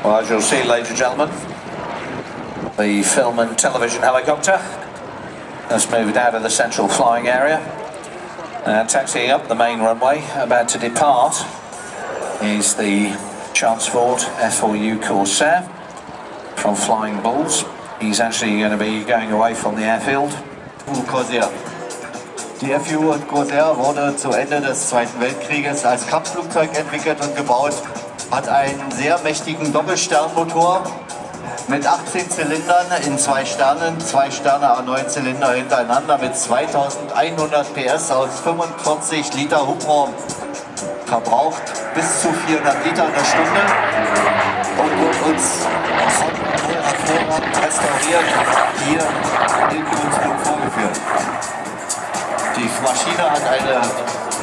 Well, as you'll see, ladies and gentlemen, the film and television helicopter has moved out of the central flying area and taxiing up the main runway. About to depart is the Transport F4U Corsair from Flying Bulls. He's actually going to be going away from the airfield. Corsair. Die F4U Corsair wurde zu Ende des Zweiten Weltkrieges als Kampfflugzeug entwickelt und gebaut. Hat einen sehr mächtigen Doppelsternmotor mit 18 Zylindern in 2 Sternen, 2 Sterne A9 Zylinder hintereinander mit 2100 PS aus 45 Liter Hubraum. Verbraucht bis zu 400 Liter in der Stunde und wird uns hervorragend restauriert hier im Kunstflug vorgeführt. Die Maschine hat eine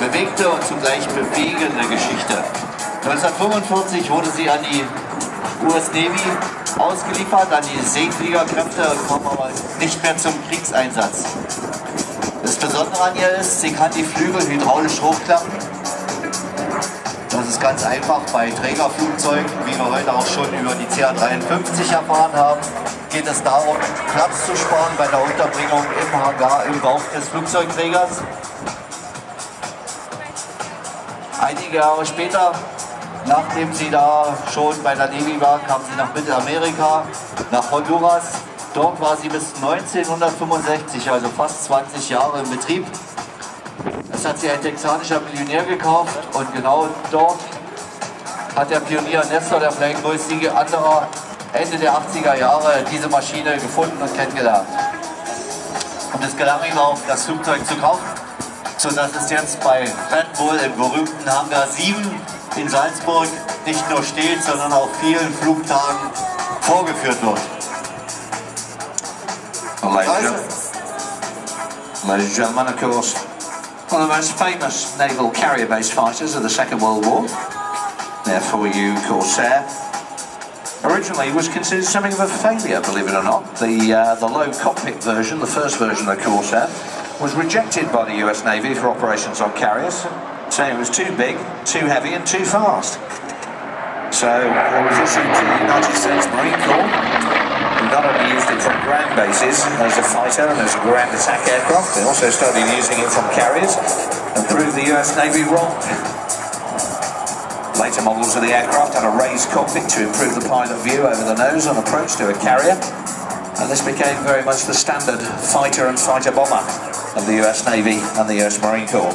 bewegte und zugleich bewegende Geschichte. 1945 wurde sie an die US Navy ausgeliefert, an die Seefliegerkräfte und kam aber nicht mehr zum Kriegseinsatz. Das Besondere an ihr ist, sie kann die Flügel hydraulisch hochklappen. Das ist ganz einfach bei Trägerflugzeugen, wie wir heute auch schon über die CH-53 erfahren haben, geht es darum, Platz zu sparen bei der Unterbringung im Hangar, im Bauch des Flugzeugträgers. Einige Jahre später, nachdem sie da schon bei der Navy war, kam sie nach Mittelamerika, nach Honduras. Dort war sie bis 1965, also fast 20 Jahre im Betrieb. Das hat sie ein texanischer Millionär gekauft und genau dort hat der Pionier Nestor, der vielleicht größte anderer, Ende der 80er Jahre diese Maschine gefunden und kennengelernt. Und es gelang ihm auch, das Flugzeug zu kaufen, sodass es jetzt bei Red Bull im berühmten Hangar 7 in Salzburg nicht nur steht, sondern auf vielen Flugtagen vorgeführt wird. Ladies and gentlemen, of course, one of the most famous naval carrier-based fighters of the Second World War, the F4U Corsair, originally was considered something of a failure, believe it or not. The low cockpit version, the first version of the Corsair, was rejected by the US Navy for operations on carriers, saying it was too big, too heavy and too fast. So it was issued to the United States Marine Corps, who not only used it from ground bases as a fighter and as a ground attack aircraft, they also started using it from carriers and proved the US Navy wrong. Later models of the aircraft had a raised cockpit to improve the pilot view over the nose on approach to a carrier, and this became very much the standard fighter and fighter bomber of the US Navy and the US Marine Corps.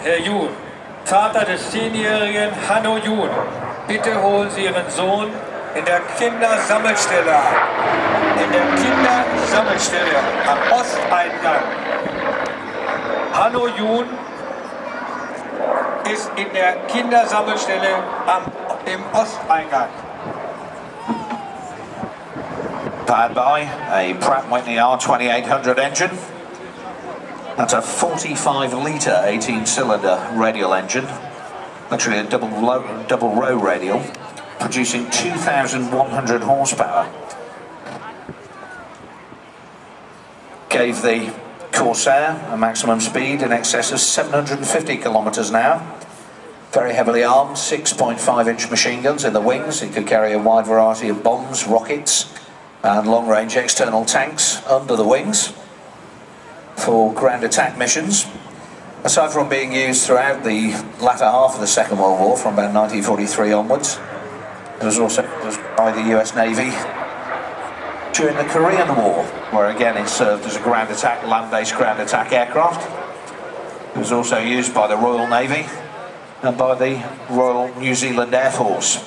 Herr Jun, Vater des 10-jährigen Hanno Jun, bitte holen Sie Ihren Sohn in der Kindersammelstelle ab. In der Kindersammelstelle am Osteingang. Hanno Jun ist in der Kindersammelstelle im Osteingang. Powered by a Pratt & Whitney R2800 engine. That's a 45-litre 18-cylinder radial engine, actually a double row radial, producing 2,100 horsepower. Gave the Corsair a maximum speed in excess of 750 kilometres an hour. Very heavily armed, 6.5-inch machine guns in the wings. It could carry a wide variety of bombs, rockets and long-range external tanks under the wings for ground attack missions. Aside from being used throughout the latter half of the Second World War, from about 1943 onwards, it was also used by the US Navy during the Korean War, where again it served as a ground attack, land-based ground attack aircraft. It was also used by the Royal Navy and by the Royal New Zealand Air Force.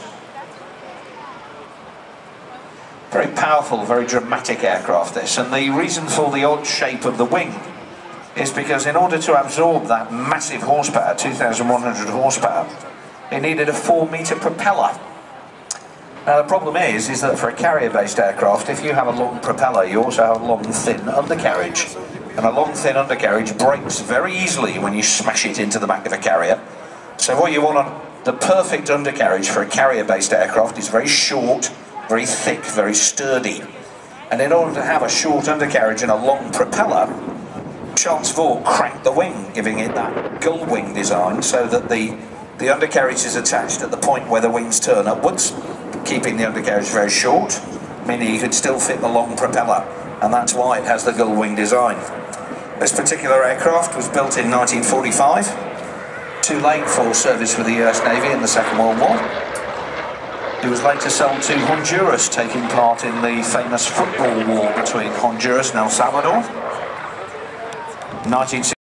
Very powerful, very dramatic aircraft this, and the reason for the odd shape of the wing is because in order to absorb that massive horsepower, 2,100 horsepower, it needed a 4-metre propeller. Now the problem is that for a carrier-based aircraft, if you have a long propeller, you also have a long, thin undercarriage. And a long, thin undercarriage breaks very easily when you smash it into the back of a carrier. So what you want on the perfect undercarriage for a carrier-based aircraft is very short, very thick, very sturdy. And in order to have a short undercarriage and a long propeller, Charles Vaux cranked the wing, giving it that gull wing design, so that the undercarriage is attached at the point where the wings turn upwards, keeping the undercarriage very short, meaning you could still fit the long propeller, and that's why it has the gull wing design. This particular aircraft was built in 1945, too late for service with the US Navy in the Second World War. It was later sold to Honduras, taking part in the famous football war between Honduras and El Salvador. 1960